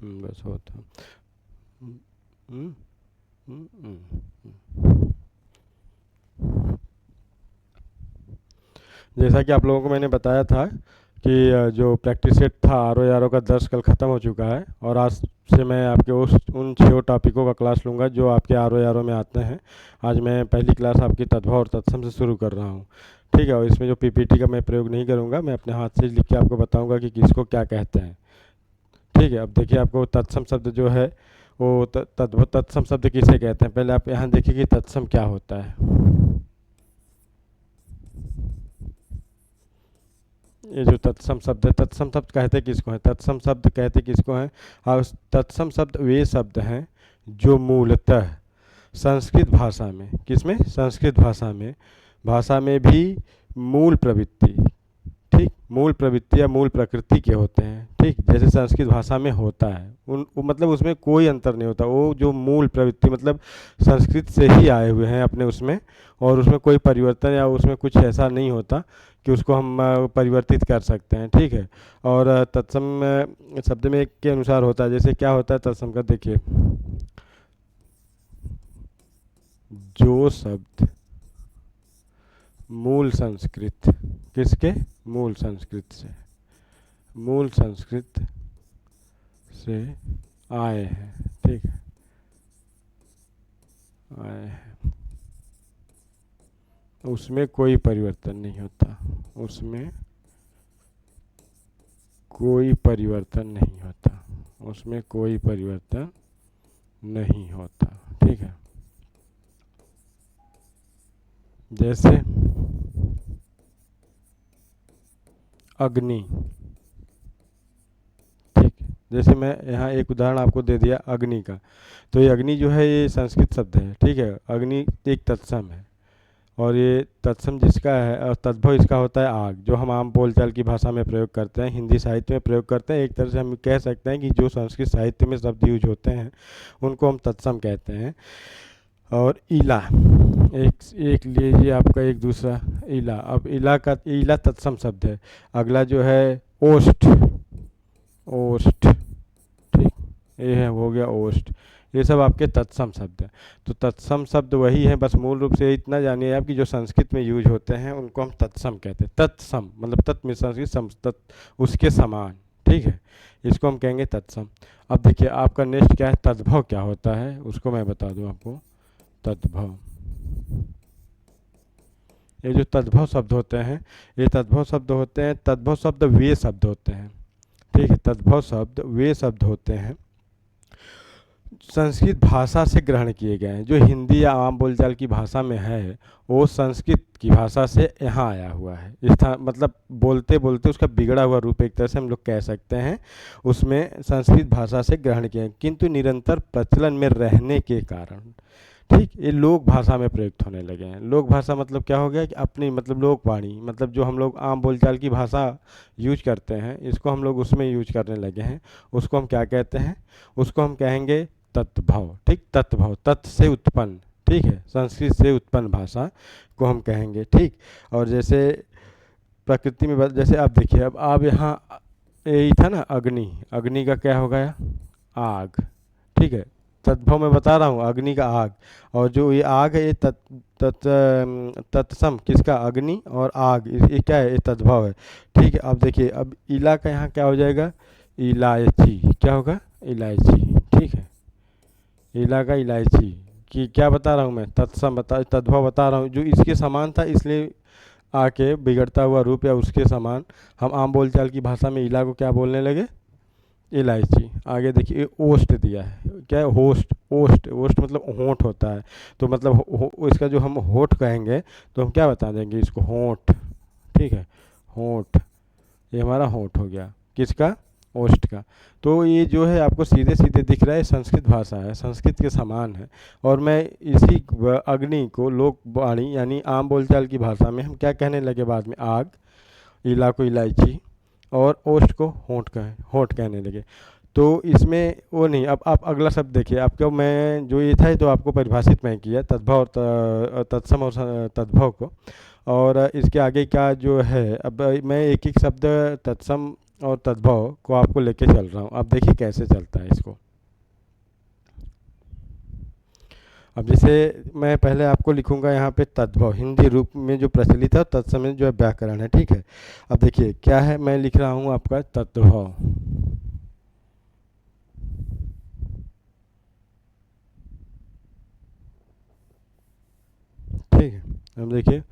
बस होता। हम्म, हम्म, हम्म। जैसा कि आप लोगों को मैंने बताया था कि जो प्रैक्टिस सेट था आर ओ का दर्स कल ख़त्म हो चुका है, और आज से मैं आपके उस उन 6 टॉपिकों का क्लास लूँगा जो आपके आर ओ में आते हैं। आज मैं पहली क्लास आपकी तद्भव और तत्सम से शुरू कर रहा हूँ। ठीक है, और इसमें जो पीपीटी का मैं प्रयोग नहीं करूँगा, मैं अपने हाथ से लिख के आपको बताऊँगा कि किसको क्या कहते हैं। ठीक है, अब देखिए आपको तत्सम शब्द जो है वो तद्भव तत्सम शब्द किसे कहते हैं। पहले आप यहाँ देखिए कि तत्सम क्या होता है। ये जो तत्सम शब्द है, तत्सम शब्द कहते किसको हैं, तत्सम शब्द कहते किसको हैं। और तत्सम शब्द वे शब्द हैं जो मूलतः संस्कृत भाषा में, किसमें, संस्कृत भाषा में भी मूल प्रवृत्ति, ठीक, मूल प्रवृत्ति या मूल प्रकृति के होते हैं। ठीक, जैसे संस्कृत भाषा में होता है मतलब उसमें कोई अंतर नहीं होता। वो जो मूल प्रवृत्ति मतलब संस्कृत से ही आए हुए हैं अपने उसमें, और उसमें कोई परिवर्तन या उसमें कुछ ऐसा नहीं होता कि उसको हम परिवर्तित कर सकते हैं। ठीक है, और तत्सम शब्द में एक के अनुसार होता है। जैसे क्या होता है तत्सम का, देखिए, जो शब्द मूल संस्कृत, किसके, मूल संस्कृत से, मूल संस्कृत से आए हैं। ठीक है, आए हैं, उसमें कोई परिवर्तन नहीं होता, उसमें कोई परिवर्तन नहीं होता, उसमें कोई परिवर्तन नहीं होता। ठीक है, जैसे अग्नि, ठीक, जैसे मैं यहाँ एक उदाहरण आपको दे दिया अग्नि का, तो ये अग्नि जो है ये संस्कृत शब्द है। ठीक है, अग्नि एक तत्सम है, और ये तत्सम जिसका है और तद्भव इसका होता है आग, जो हम आम बोलचाल की भाषा में प्रयोग करते हैं, हिंदी साहित्य में प्रयोग करते हैं। एक तरह से हम कह सकते हैं कि जो संस्कृत साहित्य में शब्द यूज होते हैं उनको हम तत्सम कहते हैं। और इला, एक एक लीजिए आपका एक दूसरा इला। अब इला तत्सम शब्द है। अगला जो है ओष्ठ, ओष्ठ, ठीक, ये है, हो गया ओष्ठ। ये सब आपके तत्सम शब्द हैं। तो तत्सम शब्द वही है, बस मूल रूप से इतना जानिए आप कि जो संस्कृत में यूज होते हैं उनको हम तत्सम कहते हैं। तत्सम मतलब तत् में संस्कृत सम, उसके समान। ठीक है, इसको हम कहेंगे तत्सम। अब देखिए आपका नेक्स्ट क्या है, तद्भव क्या होता है उसको मैं बता दूं आपको। तद्भव, ये जो तद्भव शब्द होते हैं, ये तद्भव शब्द होते हैं, तद्भव शब्द वे शब्द होते हैं। ठीक है, तद्भव शब्द वे शब्द होते हैं संस्कृत भाषा से ग्रहण किए गए हैं। जो हिंदी या आम बोलचाल की भाषा में है वो संस्कृत की भाषा से यहाँ आया हुआ है। मतलब बोलते बोलते उसका बिगड़ा हुआ रूप एक तरह से हम लोग कह सकते हैं, उसमें संस्कृत भाषा से ग्रहण किए हैं, किंतु निरंतर प्रचलन में रहने के कारण, ठीक, ये लोक भाषा में प्रयुक्त होने लगे हैं। लोक भाषा मतलब क्या हो गया कि अपनी मतलब लोकवाणी, मतलब जो हम लोग आम बोलचाल की भाषा यूज करते हैं इसको हम लोग उसमें यूज करने लगे हैं। उसको हम क्या कहते हैं, उसको हम कहेंगे तत्भव। ठीक, तत्भव, तत् से उत्पन्न, ठीक है, संस्कृत से उत्पन्न भाषा को हम कहेंगे। ठीक, और जैसे प्रकृति में जैसे आप देखिए, अब आप यहाँ यही था ना अग्नि, अग्नि का क्या हो गया, आग। ठीक है, तद्भव में बता रहा हूँ अग्नि का आग, और जो ये आग है ये तत्सम किसका, अग्नि और आग, ये क्या है, ये तद्भव है। ठीक है, अब देखिए अब इला का यहाँ क्या हो जाएगा, इलायची, क्या होगा, इलायची। ठीक है, इला का इलायची कि क्या बता रहा हूँ मैं, तत्सम बता, तद्भव बता रहा हूँ, जो इसके समान था इसलिए आके बिगड़ता हुआ रूप या उसके समान हम आम बोलचाल की भाषा में इला को क्या बोलने लगे, इलायची। आगे देखिए ओस्ट दिया है, क्या है, होस्ट, ओस्ट, ओस्ट मतलब होंठ होता है, तो मतलब इसका जो हम होठ कहेंगे तो हम क्या बता देंगे इसको, होंठ। ठीक है, होंठ, ये हमारा होंठ हो गया, किसका, ओस्ट का। तो ये जो है आपको सीधे सीधे दिख रहा है संस्कृत भाषा है, संस्कृत के समान है। और मैं इसी अग्नि को लोकवाणी यानी आम बोलचाल की भाषा में हम क्या कहने लगे बाद में, आग, इला को इलायची, और ओस्ट को होंठ कहने लगे। तो इसमें वो नहीं। अब आप अगला शब्द देखिए, आपको मैं जो ये था तो आपको परिभाषित मैं किया तद्भव और तत्सम और तद्भव को, और इसके आगे का जो है अब मैं एक एक शब्द तत्सम और तद्भव को आपको लेके चल रहा हूँ। अब देखिए कैसे चलता है इसको। अब जैसे मैं पहले आपको लिखूंगा यहाँ पे तद्भव हिंदी रूप में जो प्रचलित है, तत्समय जो है व्याकरण है, ठीक है। अब देखिए क्या है, मैं लिख रहा हूँ आपका तद्भव, ठीक है। अब देखिए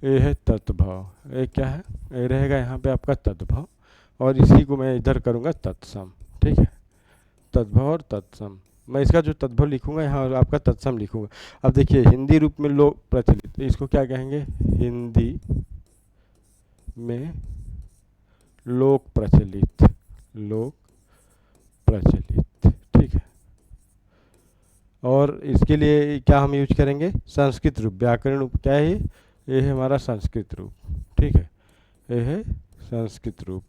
ये है तद्भव, ये क्या है, ये रहेगा यहाँ पे आपका तद्भव, और इसी को मैं इधर करूँगा तत्सम, ठीक है। तद्भव और तत्सम, मैं इसका जो तद्भव लिखूंगा यहाँ आपका तत्सम लिखूंगा। अब देखिए हिंदी रूप में लोक प्रचलित, इसको क्या कहेंगे, हिंदी में लोक प्रचलित, लोक प्रचलित, ठीक है। और इसके लिए क्या हम यूज करेंगे, संस्कृत रूप, व्याकरण रूप क्या है, ये है हमारा संस्कृत रूप, ठीक है, ये है संस्कृत रूप।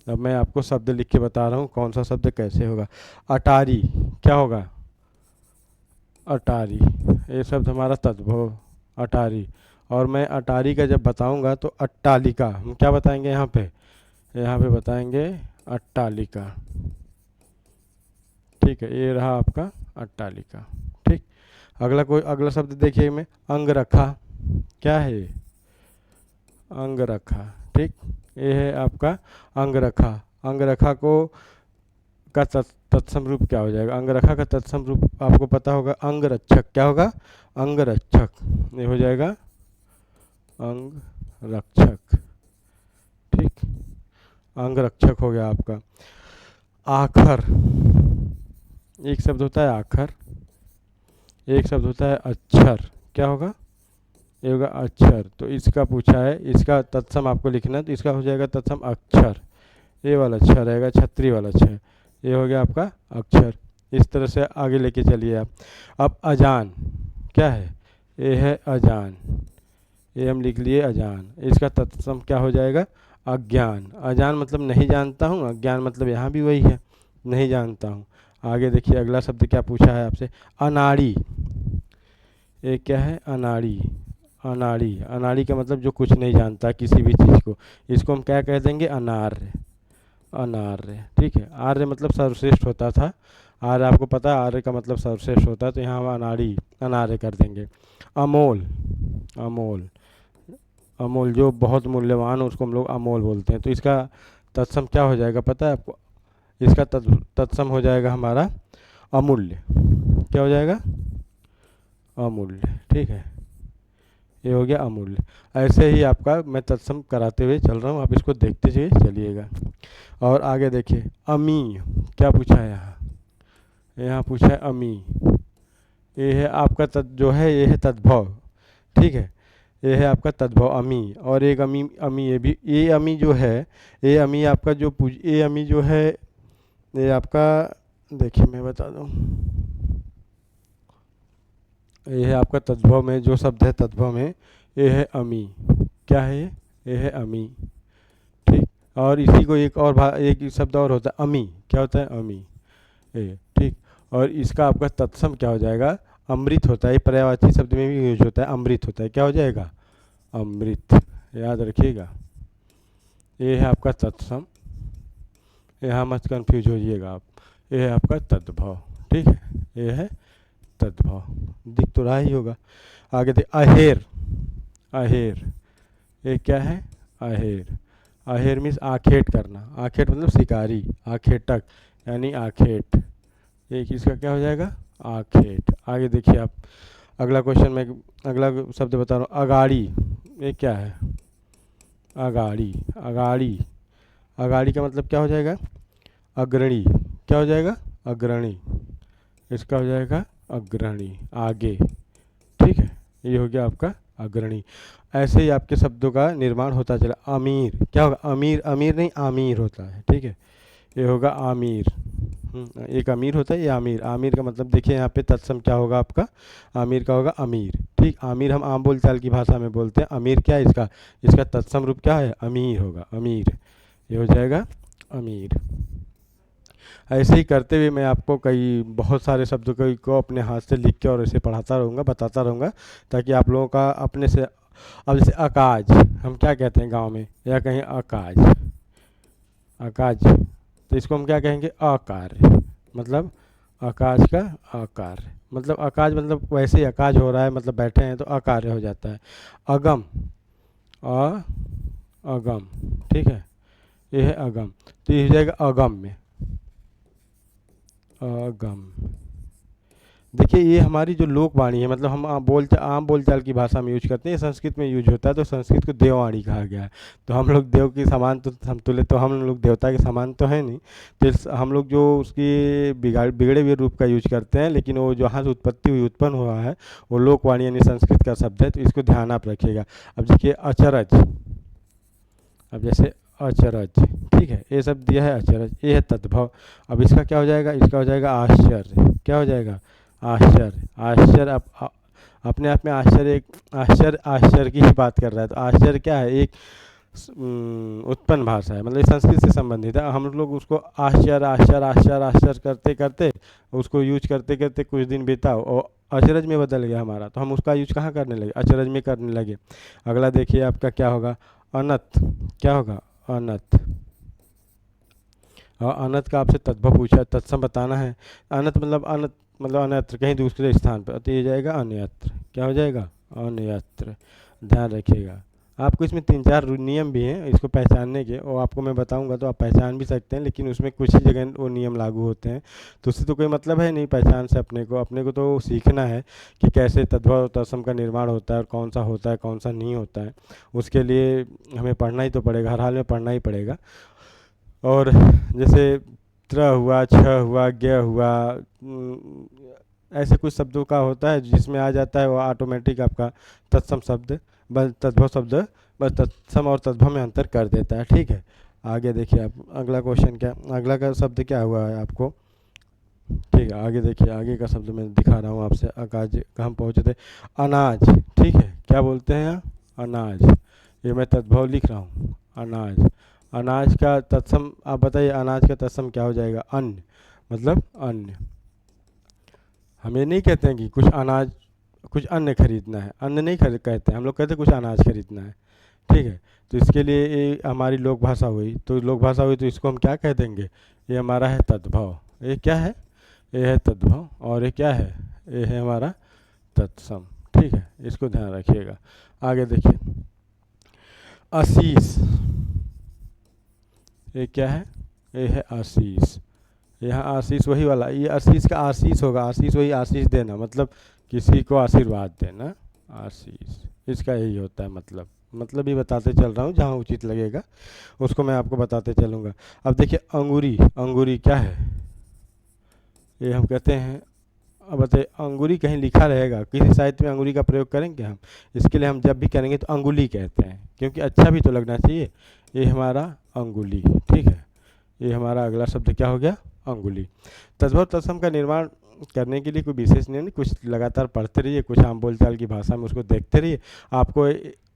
अब मैं आपको शब्द लिख के बता रहा हूँ कौन सा शब्द कैसे होगा। अटारी क्या होगा, अटारी, ये शब्द हमारा तद्भव अटारी। और मैं अटारी का जब बताऊंगा तो अट्टालिका, हम क्या बताएंगे यहाँ पे बताएंगे अट्टालिका, ठीक है। ये रहा आपका अट्टालिका, ठीक। अगला शब्द देखिए में अंगरखा, क्या है ये, अंगरखा, ठीक। ये है आपका अंगरखा। अंगरखा को का तत्सम रूप क्या हो जाएगा, अंगरखा का तत्सम रूप आपको पता होगा, अंगरक्षक, क्या होगा, अंगरक्षक, ये हो जाएगा अंगरक्षक, ठीक। अंगरक्षक हो गया आपका। आखर, एक शब्द होता है आखर, एक शब्द होता है अक्षर, क्या होगा, ये होगा अक्षर। तो इसका पूछा है, इसका तत्सम आपको लिखना है, तो इसका हो जाएगा तत्सम अक्षर, ये वाला अक्षर रहेगा, छतरी वाला अक्षर, ये हो गया आपका अक्षर। इस तरह से आगे लेके चलिए आप। अब अजान क्या है, ये है अजान, ये हम लिख लिए अजान, इसका तत्सम क्या हो जाएगा, अज्ञान। अजान मतलब नहीं जानता हूँ, अज्ञान मतलब यहाँ भी वही है, नहीं जानता हूँ। आगे देखिए अगला शब्द क्या पूछा है आपसे, अनाड़ी, ये क्या है, अनाड़ी, अनाड़ी, अनाड़ी का मतलब जो कुछ नहीं जानता किसी भी चीज़ को, इसको हम क्या कह देंगे, अनार्य, अनार्य, ठीक है। आर्य मतलब सर्वश्रेष्ठ होता था, आर्य आपको पता है आर्य का मतलब सर्वश्रेष्ठ होता है, तो यहाँ हम अनाड़ी अनार्य कर देंगे। अमोल, अमोल, अमोल जो बहुत मूल्यवान हो उसको हम लोग अमोल बोलते हैं, तो इसका तत्सम क्या हो जाएगा पता है आपको, इसका तत्सम हो जाएगा हमारा अमूल्य, क्या हो जाएगा, अमूल्य, ठीक है। ये हो गया अमूल्य। ऐसे ही आपका मैं तत्सम कराते हुए चल रहा हूँ, आप इसको देखते हुए चलिएगा। और आगे देखिए अमी, क्या पूछा है यहाँ, यहाँ पूछा है अमी, ये है आपका जो है ये है तद्भव, ठीक है, ये है आपका तद्भव अमी। और एक अमी, अमी ये भी, ये अमी जो है, ये अमी आपका जो ये अमी जो है, ये आपका देखिए मैं बता दूँ, ये है आपका तद्भव में जो शब्द है, तद्भव में ये है अमी, क्या है ये है अमी, ठीक। और इसी को एक और एक शब्द और होता है अमी, क्या होता है अमी, ये, ठीक। और इसका आपका तत्सम क्या हो जाएगा, अमृत होता है, ये पर्यायवाची शब्द में भी यूज होता है, अमृत होता है, क्या हो जाएगा, अमृत, याद रखिएगा। ये है आपका तत्सम, यहाँ मत कंफ्यूज होइएगा आप, ये है आपका तद्भव, ठीक है, ये है तद्भव, दिख तो रहा ही होगा। आगे देख अहेर, अहेर, ये क्या है, अहेर, अहेर मीन्स आखेट करना, आखेट मतलब शिकारी, आखेटक यानी आखेट, एक इसका क्या हो जाएगा, आखेट। आगे देखिए आप, अगला क्वेश्चन में अगला शब्द बता रहा हूँ, अगाड़ी, ये क्या है, अगाड़ी, अगाड़ी, अगाड़ी का मतलब क्या हो जाएगा, अग्रणी, क्या हो जाएगा, अग्रणी, इसका हो जाएगा अग्रणी, आगे, ठीक है, ये हो गया आपका अग्रणी। ऐसे ही आपके शब्दों का निर्माण होता चला। अमीर क्या होगा, अमीर, अमीर नहीं आमीर होता है, ठीक है, ये होगा आमीर, एक अमीर होता है, ये आमीर, आमीर का मतलब देखिए यहाँ पे तत्सम क्या होगा आपका, आमीर का होगा अमीर, ठीक। आमीर हम आम बोलचाल की भाषा में बोलते हैं, अमीर क्या है इसका, इसका तत्सम रूप क्या है, अमीर होगा, अमीर, ये हो जाएगा अमीर। ऐसे ही करते हुए मैं आपको कई बहुत सारे शब्दों को अपने हाथ से लिख के और ऐसे पढ़ाता रहूँगा, बताता रहूँगा, ताकि आप लोगों का अपने से। अब जैसे अकाज हम क्या कहते हैं गांव में, या कहीं अकाज, आकाश, तो इसको हम क्या कहेंगे, अकार्य, मतलब आकाश का अकार्य, मतलब आकाश मतलब वैसे ही आकाश हो रहा है, मतलब बैठे हैं तो अकार्य हो जाता है। अगम, अ अगम, ठीक है, ये है अगम, तो ये हो जाएगा अगम में, अगम। देखिए ये हमारी जो लोकवाणी है, मतलब हम आम बोलचाल की भाषा में यूज करते हैं, ये संस्कृत में यूज होता है, तो संस्कृत को देववाणी कहा गया है। तो हम लोग देव के समान तो समतुल्य, तो हम लोग देवता के समान तो है नहीं, तो हम लोग जो उसकी बिगड़े हुए रूप का यूज करते हैं, लेकिन वो जहाँ से उत्पत्ति हुई, उत्पन्न हुआ है, वो लोकवाणी यानी संस्कृत का शब्द है, तो इसको ध्यान आप रखिएगा। अब देखिए अचरज, अब जैसे अचरज, ठीक है, ये सब दिया है अचरज, ये है तद्भव। अब इसका क्या हो जाएगा, इसका हो जाएगा आश्चर्य, क्या हो जाएगा, आश्चर्य। आश्चर्य अपने आप में आश्चर्य एक आश्चर्य की ही बात कर रहा है, तो आश्चर्य क्या है, एक उत्पन्न भाषा है, मतलब ये संस्कृत से संबंधित है। हम लोग उसको आश्चर्य आश्चर्य आश्चर्य आश्चर्य करते करते उसको यूज करते करते कुछ दिन बीता और अचरज में बदल गया हमारा, तो हम उसका यूज कहाँ करने लगे, अचरज में करने लगे। अगला देखिए आपका क्या होगा, अनत, क्या होगा, अनत। और अनत का आपसे तद्भव पूछा, तत्सम बताना है। अनत मतलब अन्यत्र, कहीं दूसरे स्थान पर, तो ये जाएगा अन्यत्र, क्या हो जाएगा, अन्यत्र। ध्यान रखिएगा, आपको इसमें 3-4 नियम भी हैं इसको पहचानने के, और आपको मैं बताऊंगा तो आप पहचान भी सकते हैं, लेकिन उसमें कुछ ही जगह वो नियम लागू होते हैं, तो उससे तो कोई मतलब है नहीं पहचान से। अपने को तो सीखना है कि कैसे तद्भव और तत्सम का निर्माण होता है, और कौन सा होता है कौन सा नहीं होता है, उसके लिए हमें पढ़ना ही तो पड़ेगा, हर हाल में पढ़ना ही पड़ेगा। और जैसे त्र हुआ, छ हुआ, ज्ञ हुआ, ऐसे कुछ शब्दों का होता है जिसमें आ जाता है वो ऑटोमेटिक आपका तत्सम शब्द, बस तद्भव शब्द बस तत्सम और तद्भव में अंतर कर देता है, ठीक है। आगे देखिए आप, अगला क्वेश्चन क्या, अगला का शब्द क्या हुआ है आपको, ठीक है। आगे देखिए, आगे का शब्द मैं दिखा रहा हूँ आपसे, आकाश का हम पहुँचे थे, अनाज, ठीक है, क्या बोलते हैं यहाँ, अनाज। ये मैं तद्भव लिख रहा हूँ, अनाज। अनाज का तत्सम आप बताइए, अनाज का तत्सम क्या हो जाएगा, अन्न, मतलब अन्न। हम ये नहीं कहते हैं कि कुछ अनाज, कुछ अन्न खरीदना है, अन्न नहीं खरीद कहते हैं हम लोग, कहते हैं कुछ अनाज खरीदना है, ठीक है। तो इसके लिए ये हमारी लोक भाषा हुई, तो लोक भाषा हुई तो इसको हम क्या कह देंगे, ये हमारा है तद्भव। ये क्या है, ये है तद्भव, और ये क्या है, ये है हमारा तत्सम, ठीक है, इसको ध्यान रखिएगा। आगे देखिए, आशीष, ये क्या है, ये है आशीष। यहाँ आशीष वही वाला, ये आशीष का आशीष होगा, आशीष वही आशीष देना, मतलब किसी को आशीर्वाद देना, आशीष, इसका यही होता है मतलब ही बताते चल रहा हूँ, जहाँ उचित लगेगा उसको मैं आपको बताते चलूँगा। अब देखिए अंगूरी, अंगूरी क्या है, ये हम कहते हैं, अब बताइए अंगूरी कहीं लिखा रहेगा किसी साहित्य में, अंगूरी का प्रयोग करेंगे हम, इसके लिए हम जब भी करेंगे तो अंगुली कहते हैं, क्योंकि अच्छा भी तो लगना चाहिए। ये हमारा अंगुली, ठीक है, ये हमारा अगला शब्द क्या हो गया, अंगुली। तद्भव तत्सम का निर्माण करने के लिए कोई विशेष नियम नहीं, कुछ लगातार पढ़ते रहिए, कुछ आम बोलचाल की भाषा में उसको देखते रहिए, आपको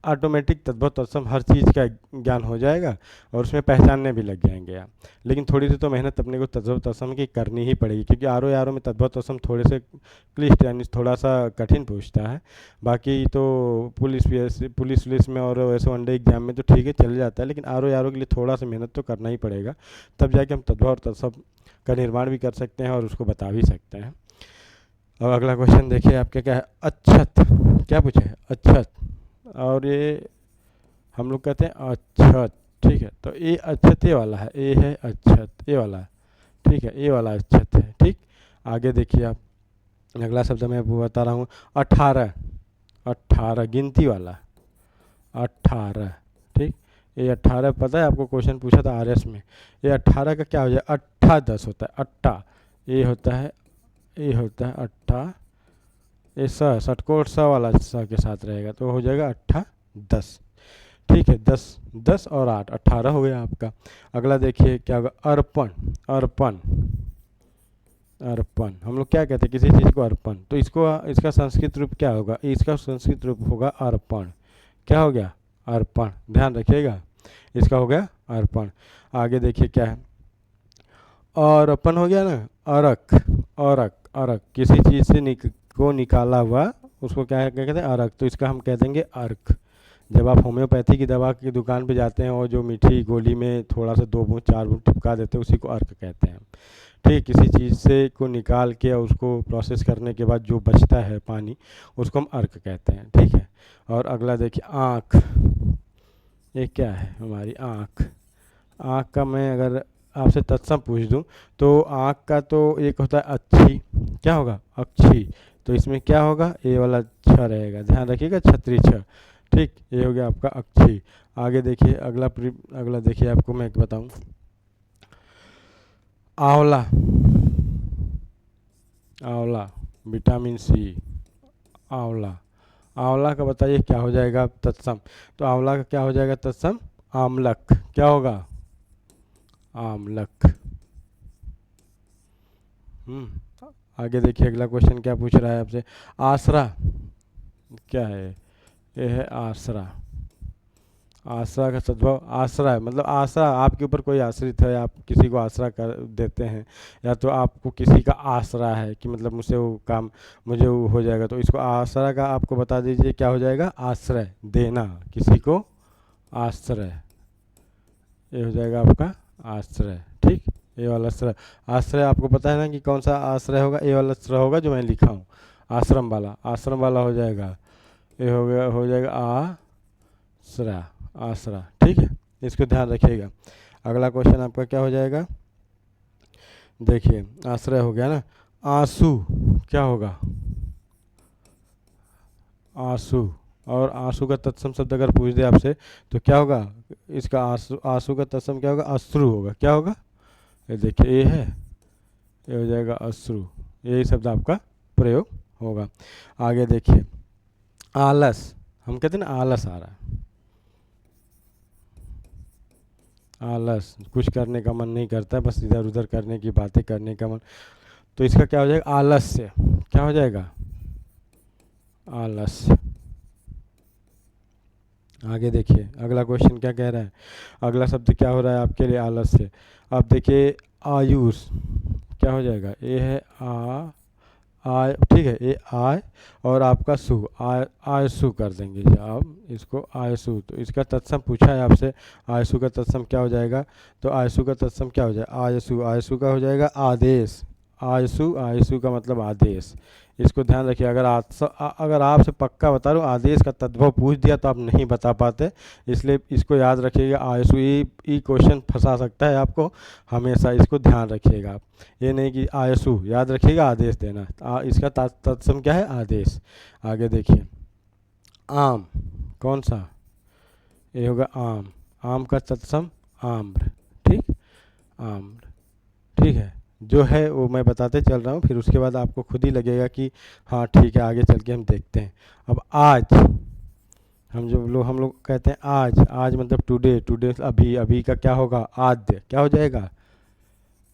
ऑटोमेटिक तद्भव तत्सम हर चीज़ का ज्ञान हो जाएगा, और उसमें पहचानने भी लग जाएंगे आप। लेकिन थोड़ी सी तो मेहनत अपने को तद्भव तत्सम की करनी ही पड़ेगी, क्योंकि आरो में तद्भव तत्सम थोड़े से क्लिष्ट यानी थोड़ा सा कठिन पूछता है। बाकी तो पुलिस में और वैसे वनडे एग्जाम में तो ठीक है चल जाता है, लेकिन आरो के लिए थोड़ा सा मेहनत तो करना ही पड़ेगा, तब जाके हम तद्भव और तत्सम का निर्माण भी कर सकते हैं और उसको बता भी सकते हैं। और अगला क्वेश्चन देखिए आपके क्या है, अच्छत, क्या पूछे है, अच्छत, और ये हम लोग कहते हैं अच्छत, ठीक है, तो ये अच्छत ये वाला है, ये है अच्छत ये वाला, ठीक है, ये वाला अच्छत है, ठीक। आगे देखिए आप, अगला शब्द मैं बता रहा हूँ, 18, 18 गिनती वाला, 18, ठीक। ये 18 पता है आपको, क्वेश्चन पूछा था आरएस में, ये 18 का क्या हो जाए, 8 10 होता है, अट्ठा, ये होता है, ये होता है अट्ठा, ये षटकोण स वाला स के साथ रहेगा, तो हो जाएगा 8 10, ठीक है, 10 10 और 8 18 हो गया आपका। अगला देखिए क्या होगा, अर्पण, अर्पण, अर्पण हम लोग क्या कहते हैं किसी चीज़ को अर्पण, तो इसका संस्कृत रूप क्या होगा, इसका संस्कृत रूप होगा अर्पण, क्या हो गया, अर्पण, ध्यान रखिएगा, इसका हो गया अर्पण। आगे देखिए क्या है, और अपन हो गया ना, अरक, अरक, अरक किसी चीज़ से को निकाला हुआ उसको क्या कहते हैं, अरक, तो इसका हम कह देंगे अर्क, जब आप होम्योपैथी की दवा की दुकान पे जाते हैं और जो मीठी गोली में थोड़ा सा 2 बूंद 4 बूंद चिपका देते हैं, उसी को अर्क कहते हैं। ठीक, किसी चीज़ से को निकाल के और उसको प्रोसेस करने के बाद जो बचता है पानी, उसको हम अर्क कहते हैं। ठीक है। और अगला देखिए आँख। ये क्या है? हमारी आँख। आँख का मैं अगर आपसे तत्सम पूछ दूं तो आँख का तो एक होता है अच्छी, क्या होगा? अक्षी। तो इसमें क्या होगा? ए वाला छ रहेगा, ध्यान रखिएगा, छतरी छ। ठीक, ये हो गया आपका अक्षी। आगे देखिए अगला देखिए, आपको मैं बताऊं, आंवला। आंवला, विटामिन सी, आंवला। आंवला का बताइए क्या हो जाएगा तत्सम? तो आंवला का क्या हो जाएगा तत्सम? आमलक। क्या होगा? आमलक। आगे देखिए अगला क्वेश्चन क्या पूछ रहा है आपसे, आसरा। क्या है? ये है आसरा। आसरा का सद्भाव, आसरा है मतलब आसरा, आपके ऊपर कोई आश्रित है, आप किसी को आसरा कर देते हैं, या तो आपको किसी का आसरा है कि मतलब मुझसे वो काम, मुझे वो हो जाएगा, तो इसको आसरा का आपको बता दीजिए क्या हो जाएगा? आश्रय देना, किसी को आश्रय, ये हो जाएगा आपका आश्रय। ठीक, ये वाला आश्रय। आश्रय आपको पता है ना कि कौन सा आश्रय होगा? ये वाला आश्रय होगा जो मैं लिखा हूँ, आश्रम वाला। आश्रम वाला हो जाएगा, ये हो जाएगा आश्रय, आसरा। ठीक है, इसको ध्यान रखिएगा। अगला क्वेश्चन आपका क्या हो जाएगा? देखिए आश्रय हो गया ना, आंसू क्या होगा? आंसू। और आंसू का तत्सम शब्द अगर पूछ दे आपसे तो क्या होगा इसका? आंसू, आंसू का तत्सम क्या होगा? अश्रु होगा। क्या होगा? ये देखिए, ये है, ये हो जाएगा अश्रु। यही शब्द आपका प्रयोग होगा। आगे देखिए आलस। हम कहते हैं ना आलस आ रहा है, आलस, कुछ करने का मन नहीं करता, बस इधर उधर करने की बातें करने का मन, तो इसका क्या हो जाएगा? आलस्य। क्या हो जाएगा? आलस्य। आगे देखिए अगला क्वेश्चन क्या कह रहा है, अगला शब्द क्या हो रहा है आपके लिए? आलस्य। अब देखिए आयुष क्या हो जाएगा? ये है आय, ठीक है, ये आय और आपका सु, आयसु कर देंगे जी आप इसको, आयसु। तो इसका तत्सम पूछा है आपसे, आयसु का तत्सम क्या हो जाएगा? तो आयसु का तत्सम क्या हो जाएगा? आयसु। आयसु का हो जाएगा आदेश। आयसु, आयसु का मतलब आदेश। इसको ध्यान रखिए, अगर आपसे पक्का बता रहा हूँ आदेश का तद्भव पूछ दिया तो आप नहीं बता पाते, इसलिए इसको याद रखिएगा। आयसु ई क्वेश्चन फंसा सकता है आपको, हमेशा इसको ध्यान रखिएगा आप। ये नहीं कि आयसु, याद रखिएगा आदेश देना। इसका तत्सम क्या है? आदेश। आगे देखिए आम, कौन सा? ये होगा आम। आम का तत्सम आम्र। ठीक, आम्र। ठीक है, जो है वो मैं बताते चल रहा हूँ, फिर उसके बाद आपको खुद ही लगेगा कि हाँ ठीक है, आगे चल के हम देखते हैं। अब आज, हम लोग कहते हैं आज, आज मतलब टुडे, टुडे अभी, अभी का क्या होगा? आद्य। क्या हो जाएगा?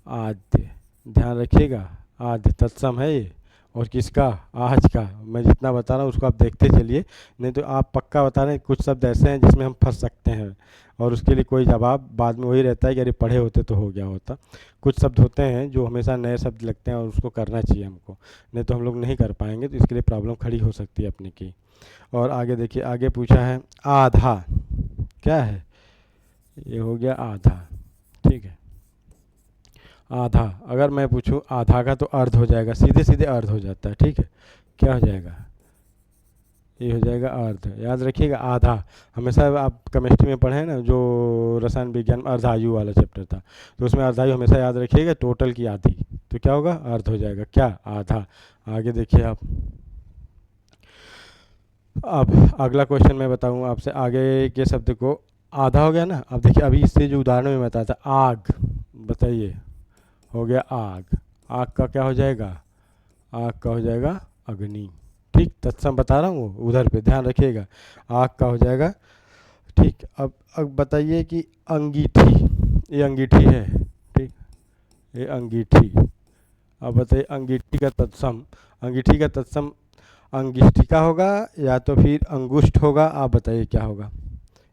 आद्य। ध्यान रखिएगा, आद्य तत्सम है ये, और किसका? आज का। मैं जितना बता रहा हूँ उसको आप देखते चलिए, नहीं तो आप पक्का बता रहे हैं, कुछ शब्द ऐसे हैं जिसमें हम फंस सकते हैं और उसके लिए कोई जवाब बाद में वही रहता है कि अरे पढ़े होते तो हो गया होता। कुछ शब्द होते हैं जो हमेशा नए शब्द लगते हैं और उसको करना चाहिए हमको, नहीं तो हम लोग नहीं कर पाएंगे, तो इसके लिए प्रॉब्लम खड़ी हो सकती है अपने की। और आगे देखिए, आगे पूछा है आधा। क्या है? ये हो गया आधा। ठीक है, आधा। अगर मैं पूछूं आधा का तो अर्ध हो जाएगा, सीधे सीधे अर्ध हो जाता है। ठीक है, क्या हो जाएगा? ये हो जाएगा अर्ध। याद रखिएगा आधा, हमेशा आप केमिस्ट्री में पढ़े ना, जो रसायन विज्ञान अर्धायु वाला चैप्टर था, तो उसमें अर्धायु हमेशा याद रखिएगा, टोटल की आधी, तो क्या होगा? अर्ध हो जाएगा। क्या? आधा। आगे देखिए आप, अब अगला क्वेश्चन मैं बताऊँ आपसे, आगे के शब्द को आधा हो गया ना। अब देखिए अभी इससे जो उदाहरण में बताया था, आग, बताइए, हो गया आग। आग का क्या हो जाएगा? आग का हो जाएगा अग्नि। ठीक, तत्सम बता रहा हूँ, उधर पे ध्यान रखिएगा, आग का हो जाएगा। ठीक, अब बताइए कि अंगीठी, ये अंगीठी है। ठीक, ये अंगीठी। अब बताइए अंगीठी का तत्सम, अंगीठी का तत्सम अंगिष्ठिका होगा या तो फिर अंगुष्ठ होगा? आप बताइए क्या होगा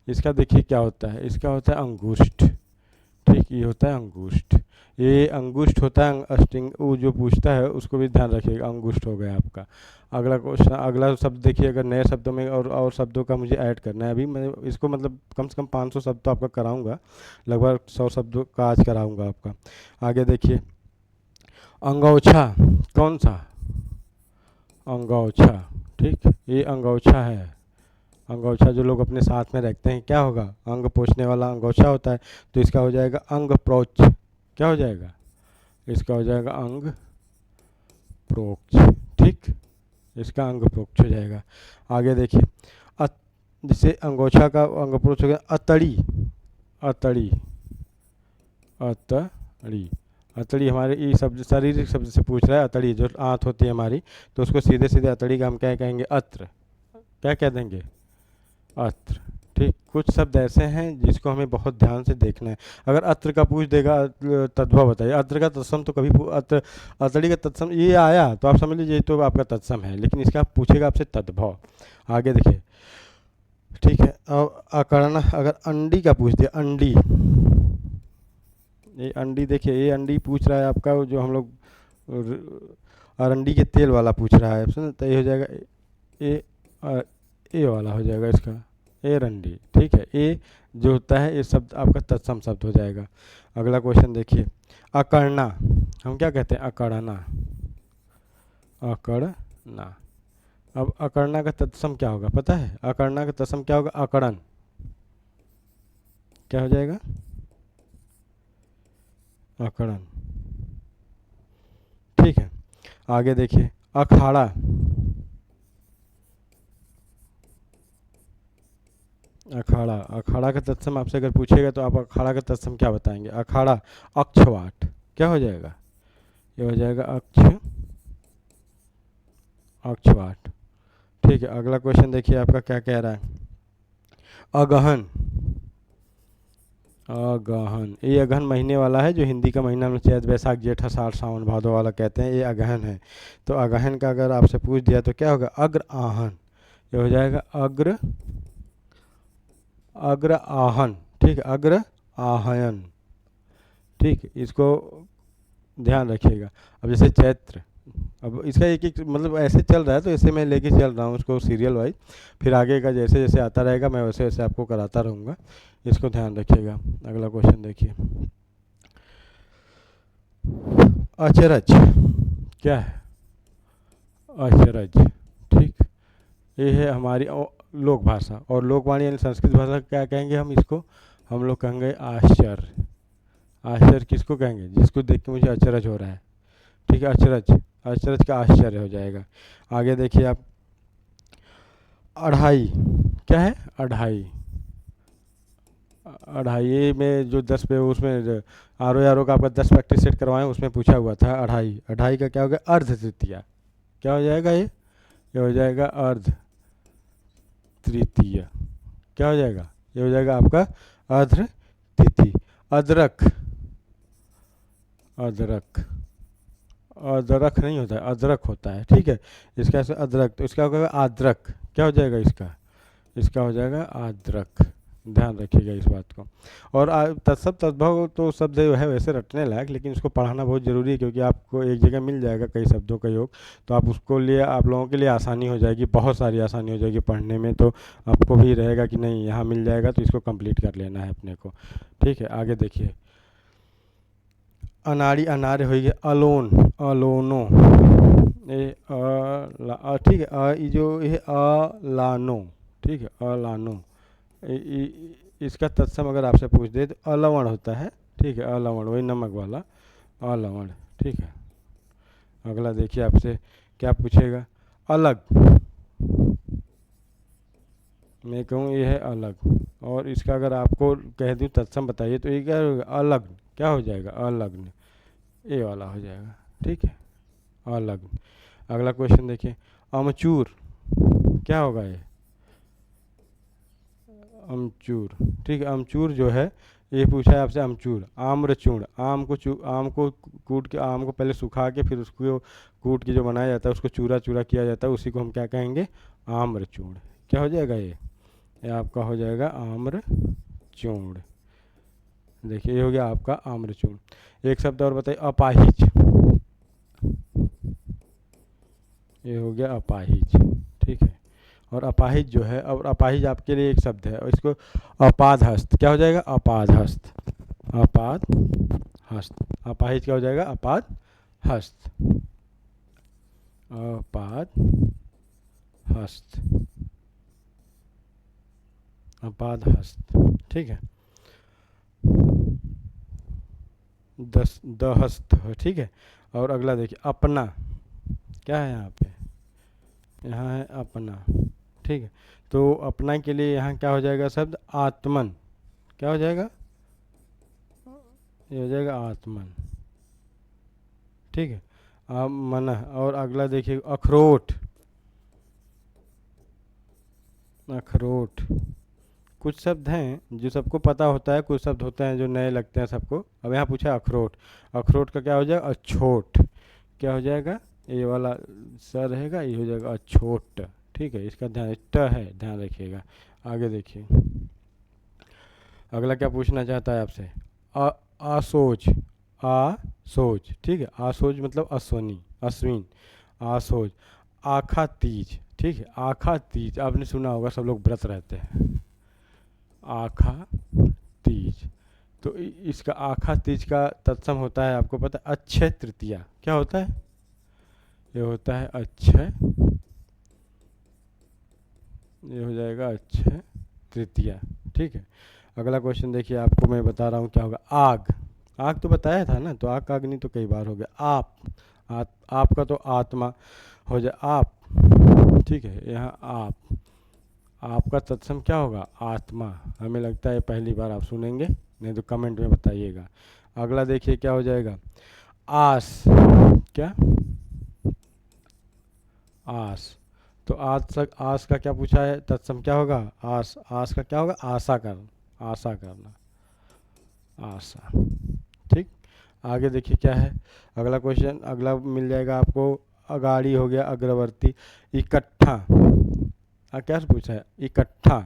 इसका? देखिए क्या होता है, इसका होता है अंगुष्ठ। ठीक, ये होता है अंगूष्ठ। ये अंगुष्ठ होता है अस्टिंग, वो जो पूछता है उसको भी ध्यान रखिएगा, अंगुष्ठ हो गया आपका। अगला क्वेश्चन, अगला शब्द देखिए, अगर नए शब्दों में और शब्दों का मुझे ऐड करना है, अभी मैं इसको मतलब कम से कम 500 शब्द तो आपका कराऊंगा, लगभग 100 शब्दों का आज कराऊंगा आपका। आगे देखिए, अंगोछा, कौन सा? अंगोछा, ठीक, ये अंगोछा है। अंगोछा जो लोग अपने साथ में रखते हैं, क्या होगा? अंग पोंछने वाला अंगोछा होता है, तो इसका हो जाएगा अंग प्रोच। क्या हो जाएगा? इसका हो जाएगा अंग प्रोक्ष, ठीक, इसका अंग प्रोक्ष हो जाएगा। आगे देखिए, जिसे अंगोछा का अंग प्रोक्ष हो गया, अतड़ी, अतड़ी, अतड़ी, अतड़ी हमारे ये शब्द शारीरिक शब्द से पूछ रहा है। अतड़ी जो आंत होती है हमारी, तो उसको सीधे सीधे अतड़ी का हम क्या कहेंगे? अत्र। क्या कह देंगे? अत्र, ठीक। कुछ शब्द ऐसे हैं जिसको हमें बहुत ध्यान से देखना है। अगर अत्र का पूछ देगा, तद्भव बताइए, अत्र का तत्सम तो कभी अत्र, अतड़ी का तत्सम ये आया तो आप समझ लीजिए तो आपका तत्सम है, लेकिन इसका पूछेगा आपसे तद्भव। आगे देखिए, ठीक है, अब अकर्ण, अगर अंडी का पूछ दिया, अंडी, ये अंडी देखिए, ये अंडी पूछ रहा है आपका, जो हम लोग अरंडी के तेल वाला पूछ रहा है, सुन, तो ये हो जाएगा ए वाला हो जाएगा इसका, ए रंडी, ठीक है। ए जो होता है ये शब्द आपका तत्सम शब्द हो जाएगा। अगला क्वेश्चन देखिए, अकड़ना, हम क्या कहते हैं? अकड़ना, अकड़ना। अब अकड़ना का तत्सम क्या होगा पता है? अकड़ना का तत्सम क्या होगा? अकड़न। क्या हो जाएगा? अकड़न, ठीक है। आगे देखिए, अखाड़ा, अखाड़ा, अखाड़ा का तत्सम आपसे अगर पूछेगा तो आप अखाड़ा का तत्सम क्या बताएंगे? अखाड़ा, अक्षवाट। क्या हो जाएगा? ये हो जाएगा अक्षवाट, ठीक है। अगला क्वेश्चन देखिए आपका क्या कह रहा है, अगहन, अगहन, ये अगहन महीने वाला है, जो हिंदी का महीना में चैत वैशाख जेठ आषाढ़ सावन भादो वाला कहते हैं, ये अगहन है। तो अगहन का अगर आपसे पूछ दिया तो क्या होगा? अग्र आहन। ये हो जाएगा अग्र, अग्र आहन, ठीक है, अग्र आहयन, ठीक, इसको ध्यान रखिएगा। अब जैसे चैत्र, अब इसका एक एक मतलब ऐसे चल रहा है, तो ऐसे मैं लेके चल रहा हूँ उसको सीरियल वाइज, फिर आगे का जैसे जैसे आता रहेगा मैं वैसे वैसे आपको कराता रहूँगा, इसको ध्यान रखिएगा। अगला क्वेश्चन देखिए, अचरज, क्या है? अचरज, ठीक, ये है हमारी लोक भाषा, और लोकवाणी यानी संस्कृत भाषा क्या कहेंगे हम इसको? हम लोग कहेंगे आश्चर्य। आश्चर्य किसको कहेंगे? जिसको देख के मुझे अचरज हो रहा है, ठीक है, अचरज, अचरज का आश्चर्य हो जाएगा। आगे देखिए आप, अढ़ाई, क्या है? अढ़ाई, अढ़ाई में जो 10 पे उसमें आर का आपका 10 प्रैक्टिस सेट करवाएं, उसमें पूछा हुआ था अढ़ाई। अढ़ाई का क्या हो गया? अर्ध तृतीया। क्या हो जाएगा ये हो जाएगा अर्ध तृतीय। क्या हो जाएगा? ये हो जाएगा आपका अर्ध तिथि। अदरक, अदरक, अदरक नहीं होता है, अदरक होता है, ठीक है। इसका ऐसे अदरक, तो इसका होगा आद्रक। क्या हो जाएगा इसका? इसका हो जाएगा आद्रक। ध्यान रखिएगा इस बात को। और तत्सम तद्भव तो शब्द जो है वैसे रटने लायक, लेकिन उसको पढ़ाना बहुत ज़रूरी है, क्योंकि आपको एक जगह मिल जाएगा कई शब्दों का योग, तो आप उसको लिए आप लोगों के लिए आसानी हो जाएगी, बहुत सारी आसानी हो जाएगी पढ़ने में। तो आपको भी रहेगा कि नहीं यहाँ मिल जाएगा तो इसको कंप्लीट कर लेना है अपने को, ठीक है। आगे देखिए, अनाड़ी, अनार्य हो गया, अलोन, अलोनो, ये ठीक है, ये जो ये अलानो, ठीक है, अलानो, इसका तत्सम अगर आपसे पूछ दे तो अलवण होता है, ठीक है, अलवण, वही नमक वाला अलवण, ठीक है। अगला देखिए आपसे क्या पूछेगा, अलग, मैं कहूँ ये है अलग, और इसका अगर आपको कह दूँ तत्सम बताइए तो ये क्या होगा? अलग। क्या हो जाएगा? अलग्न, ये वाला हो जाएगा, ठीक है, अलग। अगला क्वेश्चन देखिए, अमचूर, क्या होगा ये? अमचूर, ठीक है, अमचूर जो है ये पूछा है आपसे, अमचूर, आम्रचूर्ण, आम को कूट के, आम को पहले सुखा के फिर उसको कूट के जो बनाया जाता है उसको चूरा चूरा किया जाता है, उसी को हम क्या कहेंगे? आम्रचूर्ण। क्या हो जाएगा ये आपका हो जाएगा आम्रचूर्ण। देखिए ये हो गया आपका आम्रचूर्ण। एक शब्द और बताइए, अपाहिज। ये हो गया अपाहिज, ठीक है। और अपाहिज जो है, और अपाहिज आपके लिए एक शब्द है, और इसको अपादहस्त क्या हो जाएगा, अपादहस्त। अपाद हस्त, अपाहिज क्या हो जाएगा, अपाद हस्त। अपाद हस्त, अपाद हस्त, ठीक है। दहस्त, ठीक है। और अगला देखिए, अपना। क्या है यहाँ पे, यहाँ है अपना, ठीक है। तो अपना के लिए यहाँ क्या हो जाएगा शब्द, आत्मन। क्या हो जाएगा, ये हो जाएगा आत्मन, ठीक है। मन। और अगला देखिए, अखरोट। अखरोट, कुछ शब्द हैं जो सबको पता होता है, कुछ शब्द होते हैं जो नए लगते हैं सबको। अब यहाँ पूछा अखरोट, अखरोट का क्या हो जाएगा, अछोट। क्या हो जाएगा, ये वाला स रहेगा, ये हो जाएगा अछोट, ठीक है। इसका ध्यान, ट है, ध्यान रखिएगा। आगे देखिए, अगला क्या पूछना चाहता है आपसे, आसोज। आसोज, ठीक है। आसोज मतलब अश्वनी, अश्विन, आसोज। आखा तीज, ठीक है। आखा तीज आपने सुना होगा, सब लोग व्रत रहते हैं, आखा तीज। तो इसका आखा तीज का तत्सम होता है, आपको पता है, अक्षय तृतीया। क्या होता है, ये होता है अक्षय, ये हो जाएगा अक्षय तृतीया, ठीक है। अगला क्वेश्चन देखिए, आपको मैं बता रहा हूँ क्या होगा, आग। आग तो बताया था ना, तो आग का अग्नि तो कई बार हो गया। आपका तो आत्मा हो जाए, आप, ठीक है। यहाँ आपका तत्सम क्या होगा, आत्मा। हमें लगता है पहली बार आप सुनेंगे, नहीं तो कमेंट में बताइएगा। अगला देखिए क्या हो जाएगा, आस। क्या, आस। तो आस का क्या पूछा है, तत्सम क्या होगा, आस। आस का क्या होगा, आशा करना, आशा करना, आशा, ठीक। आगे देखिए क्या है, अगला क्वेश्चन, अगला मिल जाएगा आपको, अगाड़ी हो गया, अग्रवर्ती। इकट्ठा, क्या पूछा है, इकट्ठा।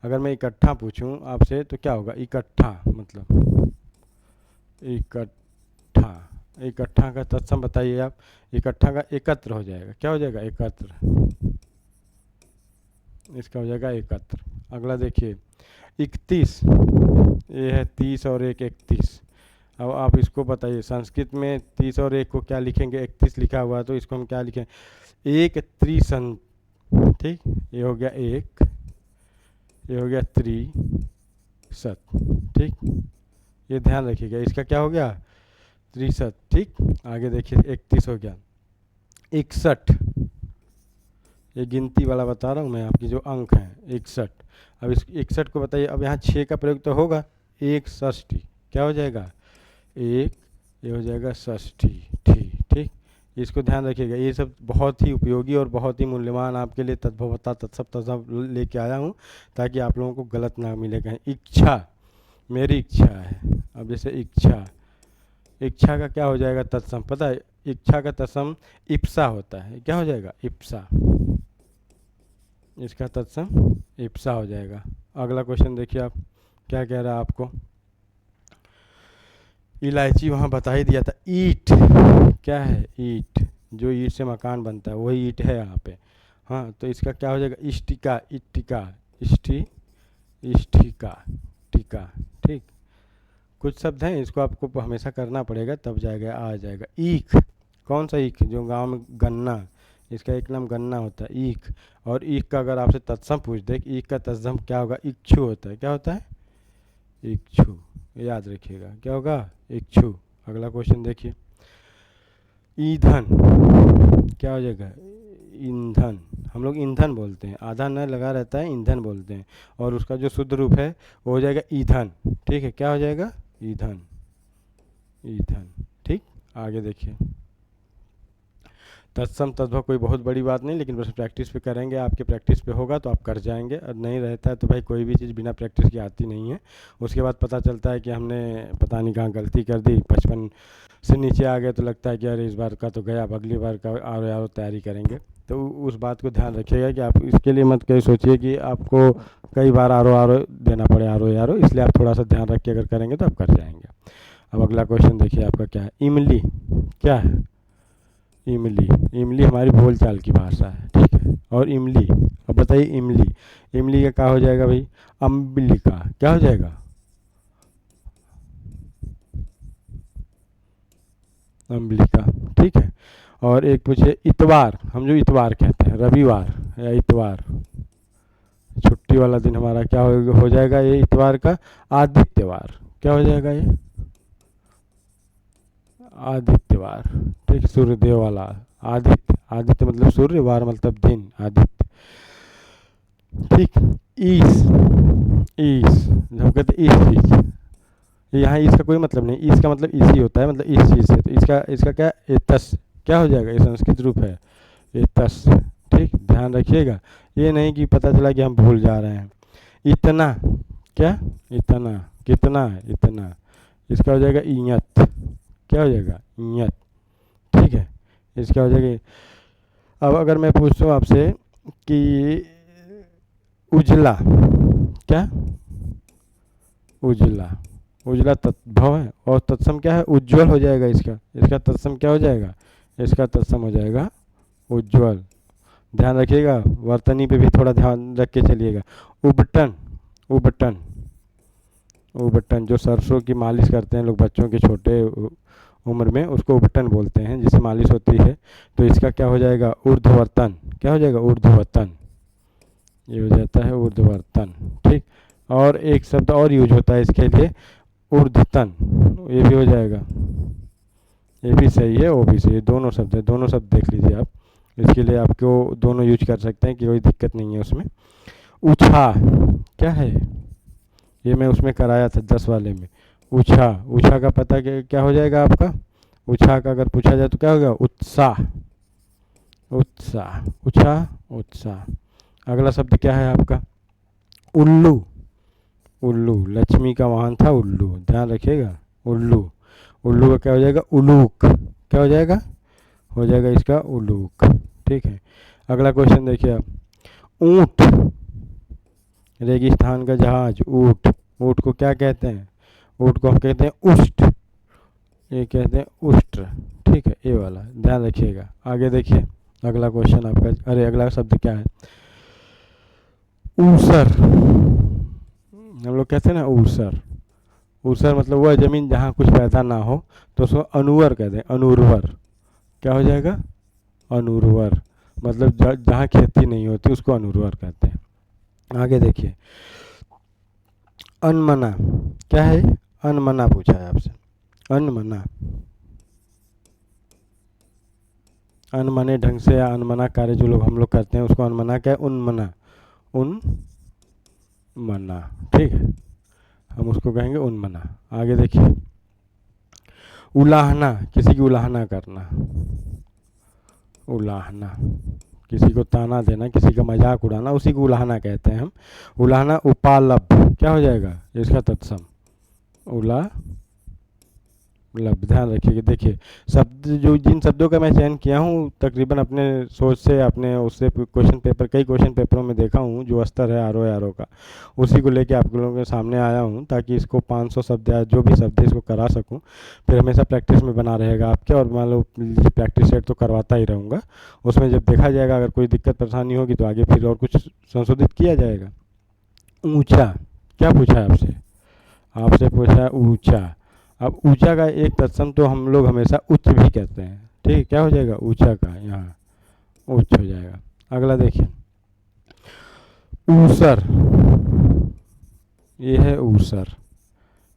अगर मैं इकट्ठा पूछूं आपसे तो क्या होगा, इकट्ठा मतलब, इकट्ठा। इकट्ठा का तत्सम बताइए आप। इकट्ठा का एकत्र हो जाएगा, क्या हो जाएगा, एकत्र। इसका हो जाएगा एकत्र। अगला देखिए, 31। ये है 30 और 1, 31। अब आप इसको बताइए, संस्कृत में 30 और 1 को क्या लिखेंगे, 31 लिखा हुआ है, तो इसको हम क्या लिखें, एक त्रिसन, ठीक। ये हो गया एक, ये हो गया त्रिशत, ठीक। ये ध्यान रखिएगा, इसका क्या हो गया, त्रिशत, ठीक। आगे देखिए, 31 हो गया। 61, ये गिनती वाला बता रहा हूँ मैं, आपकी जो अंक हैं 61। अब इस 61 को बताइए, अब यहाँ 6 का प्रयोग तो होगा, एक षष्ठी। क्या हो जाएगा, एक, ये हो जाएगा षष्ठी, ठीक, ठीक। इसको ध्यान रखिएगा, ये सब बहुत ही उपयोगी और बहुत ही मूल्यवान आपके लिए तद्भवता तत्सम तत्सम लेके आया हूँ, ताकि आप लोगों को गलत ना मिले कहीं। इच्छा, मेरी इच्छा है। अब जैसे इच्छा, इच्छा का क्या हो जाएगा तत्सम, पता है, इच्छा का तत्सम इप्सा होता है। क्या हो जाएगा, इप्सा। इसका तत्सम इप्सा हो जाएगा। अगला क्वेश्चन देखिए आप, क्या कह रहा है आपको, इलायची वहाँ बता ही दिया था। ईंट, क्या है, ईंट, जो ईंट से मकान बनता है वही ईंट है यहाँ पे। हाँ, तो इसका क्या हो जाएगा, इष्टिका, इट्टिका, इष्टिका, टीका, ठीक। कुछ शब्द हैं, इसको आपको हमेशा करना पड़ेगा, तब जाएगा, आ जाएगा। ईख, कौन सा ईख, जो गांव में गन्ना, इसका एक नाम गन्ना होता है, ईख। और ईख का अगर आपसे तत्सम पूछ दे, ईख का तत्सम क्या होगा, इच्छु होता है। क्या होता है, इच्छु, याद रखिएगा, क्या होगा, इच्छु। अगला क्वेश्चन देखिए, ईंधन, क्या हो जाएगा, ईंधन। हम लोग ईंधन बोलते हैं, आधा न लगा रहता है, ईंधन बोलते हैं, और उसका जो शुद्ध रूप है वो हो जाएगा ईंधन, ठीक है। क्या हो जाएगा, ईंधन, ईंधन, ठीक। आगे देखिए, तत्सम तद्भव कोई बहुत बड़ी बात नहीं, लेकिन बस प्रैक्टिस पे करेंगे, आपके प्रैक्टिस पे होगा तो आप कर जाएंगे, और नहीं रहता है तो भाई कोई भी चीज़ बिना प्रैक्टिस की आती नहीं है। उसके बाद पता चलता है कि हमने पता नहीं कहाँ गलती कर दी, 55 से नीचे आ गए तो लगता है कि अरे इस बार का तो गया, अब अगली बार का और तैयारी करेंगे। तो उस बात को ध्यान रखिएगा कि आप इसके लिए मत कहीं सोचिए कि आपको कई बार आरो देना पड़े आरो, इसलिए आप थोड़ा सा ध्यान रख के अगर करेंगे तो आप कर जाएंगे। अब अगला क्वेश्चन देखिए आपका क्या है। इमली क्या है? इमली हमारी बोलचाल की भाषा है, ठीक है। और इमली, अब बताइए इमली का क्या हो जाएगा भाई? अम्बिलिका, क्या हो जाएगा? अम्बिलिका, ठीक है। और एक पूछे इतवार, हम जो इतवार कहते हैं, रविवार या इतवार, छुट्टी वाला दिन हमारा क्या हो जाएगा? ये इतवार का आदित्यवार, क्या हो जाएगा? ये आदित्यवार, ठीक। सूर्यदेव वाला आदित्य मतलब सूर्य, वार मतलब दिन, आदित्य, ठीक। ईस जब कहते इस चीज, यहाँ इसका कोई मतलब नहीं, इसका मतलब इसी होता है, मतलब इस चीज से। तो इसका क्या? एतस, क्या हो जाएगा? ये संस्कृत रूप है एतस, ठीक। ध्यान रखिएगा, ये नहीं कि पता चला कि हम भूल जा रहे हैं। इतना, क्या? इतना, कितना? इतना, इसका हो जाएगा इयत, क्या हो जाएगा? इयत, ठीक है। इसका हो जाएगा। अब अगर मैं पूछूं आपसे कि उजला, क्या? उजला तद्भव है, और तत्सम क्या है? उज्ज्वल हो जाएगा। इसका तत्सम क्या हो जाएगा? इसका तत्सम हो जाएगा उज्ज्वल। ध्यान रखिएगा, वर्तनी पे भी थोड़ा ध्यान रख के चलिएगा। उबटन जो सरसों की मालिश करते हैं लोग बच्चों के छोटे उम्र में, उसको उबटन बोलते हैं, जिससे मालिश होती है। तो इसका क्या हो जाएगा? ऊर्ध्ववर्तन, क्या हो जाएगा? ऊर्ध्ववर्तन, ये हो जाता है ऊर्ध्ववर्तन, ठीक। और एक शब्द और यूज होता है इसके लिए, ऊर्ध्वतन, ये भी हो जाएगा, ये भी सही है, वो भी सही है। दोनों शब्द है, दोनों शब्द देख लीजिए आप, इसके लिए आपको दोनों यूज कर सकते हैं कि कोई दिक्कत नहीं है उसमें। ऊछा, क्या है? ये मैं उसमें कराया था 10 वाले में। ऊछा का पता क्या हो जाएगा आपका? ऊछा का अगर पूछा जाए तो क्या होगा? उत्साह, उत्साह। अगला शब्द क्या है आपका? उल्लू, लक्ष्मी का वाहन था उल्लू, ध्यान रखिएगा। उल्लू का क्या हो जाएगा? उलूक, क्या हो जाएगा? हो जाएगा इसका उलूक, ठीक है। अगला क्वेश्चन देखिए आप। ऊंट, रेगिस्तान का जहाज, ऊंट को क्या कहते हैं? ऊंट को हम कहते हैं उष्ट, ये कहते हैं उष्ट्र, ठीक है, ये वाला ध्यान रखिएगा। आगे देखिए अगला क्वेश्चन आपका, अरे अगला शब्द क्या है? ऊसर, हम लोग कहते हैं ना ऊसर मतलब वह जमीन जहाँ कुछ पैदा ना हो, तो उसको अनुवर कहते हैं, अनुर्वर, क्या हो जाएगा? अनुर्वर, मतलब जहाँ खेती नहीं होती उसको अनुर्वर कहते हैं। आगे देखिए, अनमना, क्या है? अनमना पूछा है आपसे, अनमने ढंग से या अनमना कार्य जो हम लोग करते हैं उसको अनमना, क्या है? उन्मना, ठीक है, हम उसको कहेंगे उन्मना। आगे देखिए, उलाहना, किसी की उलाहना करना, किसी को ताना देना, किसी का मजाक उड़ाना, उसी को उलाहना कहते हैं हम। उलाहना। उपालब्ध, क्या हो जाएगा? इसका तत्सम ध्यान रखिए। देखिए शब्द जो जिन शब्दों का मैं चयन किया हूँ तकरीबन अपने सोच से, अपने उससे कई क्वेश्चन पेपरों में देखा हूँ, जो स्तर है आरो का, उसी को लेके आप लोगों के सामने आया हूँ, ताकि इसको 500 शब्द या जो भी शब्द है इसको करा सकूँ। फिर हमेशा प्रैक्टिस में बना रहेगा आपके, और मान लो प्रैक्टिस सेट तो करवाता ही रहूँगा, उसमें जब देखा जाएगा अगर कोई दिक्कत परेशानी होगी तो आगे फिर और कुछ संशोधित किया जाएगा। ऊँचा, क्या पूछा है आपसे पूछा है ऊँचा। अब ऊंचा का एक तत्सम तो हम लोग हमेशा उच्च भी कहते हैं, ठीक है, क्या हो जाएगा? ऊंचा का यहाँ उच्च हो जाएगा। अगला देखिए, ऊसर, ये है ऊसर,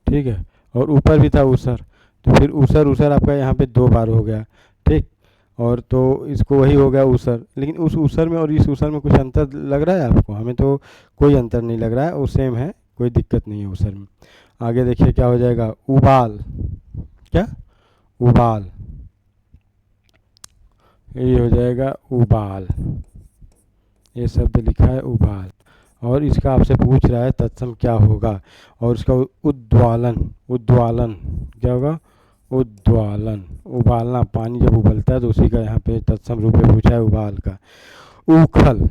ठीक है, और ऊपर भी था ऊसर, तो फिर ऊसर आपका यहाँ पे 2 बार हो गया, ठीक। और तो इसको वही हो गया ऊसर, लेकिन उस ऊसर में और इस ऊसर में कुछ अंतर लग रहा है आपको? हमें तो कोई अंतर नहीं लग रहा है, वो सेम है, कोई दिक्कत नहीं है ऊसर में। आगे देखिए क्या हो जाएगा? उबाल, क्या? उबाल, ये हो जाएगा उबाल, ये शब्द लिखा है उबाल, और इसका आपसे पूछ रहा है तत्सम क्या होगा, और इसका उद्वालन, क्या होगा? उद्वालन, उबालना, पानी जब उबलता है तो उसी का यहाँ पे तत्सम रूप में पूछा है, उबाल का। उखल,